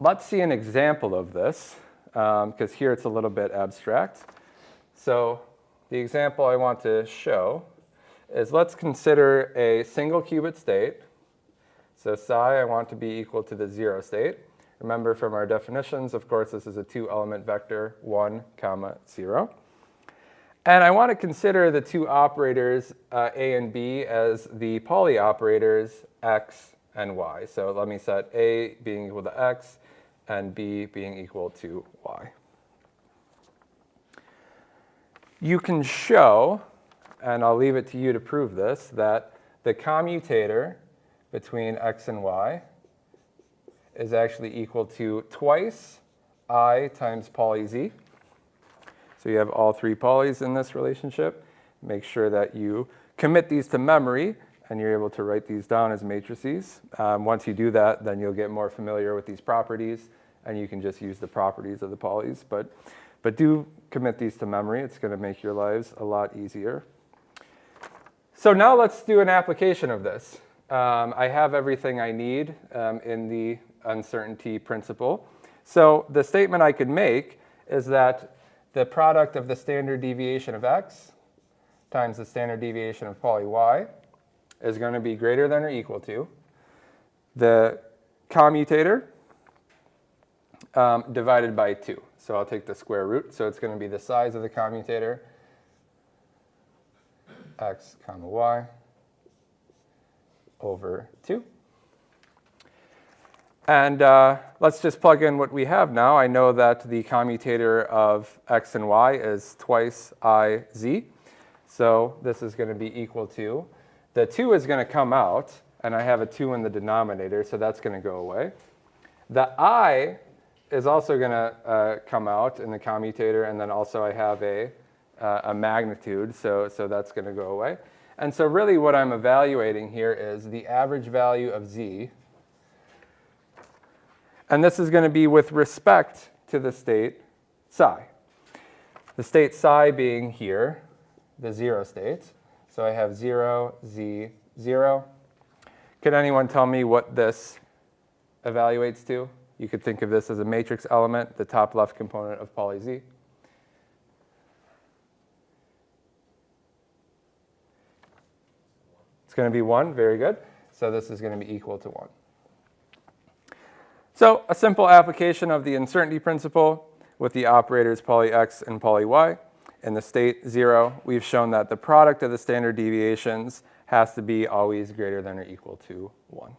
let's see an example of this, because here it's a little bit abstract. So the example I want to show is, let's consider a single qubit state. So psi I want to be equal to the 0 state. Remember from our definitions, of course, this is a 2-element vector, 1, 0. And I want to consider the two operators, a and b, as the Pauli operators x and y. So let me set a being equal to x and b being equal to y. You can show, and I'll leave it to you to prove this, that the commutator between x and y is actually equal to twice I times Pauli z. So you have all three Paulis in this relationship. Make sure that you commit these to memory, and you're able to write these down as matrices. Once you do that, then you'll get more familiar with these properties, and you can just use the properties of the Paulis. But do commit these to memory. It's going to make your lives a lot easier. So now let's do an application of this. I have everything I need in the uncertainty principle. So the statement I could make is that the product of the standard deviation of x times the standard deviation of Pauli y is going to be greater than or equal to the commutator divided by 2. So I'll take the square root. So it's going to be the size of the commutator, x comma y, over 2. And let's just plug in what we have now. I know that the commutator of x and y is twice I z. So this is going to be equal to, the 2 is going to come out, and I have a 2 in the denominator, so that's going to go away. The I is also going to come out in the commutator, and then also I have a magnitude, so that's going to go away. And so really what I'm evaluating here is the average value of z. And this is going to be with respect to the state psi. The state psi being here, the 0 state. So I have 0, z, 0. Can anyone tell me what this evaluates to? You could think of this as a matrix element, the top left component of Pauli z. It's going to be 1, very good. So this is going to be equal to 1. So a simple application of the uncertainty principle with the operators Pauli x and Pauli y. In the state 0, we've shown that the product of the standard deviations has to be always greater than or equal to 1.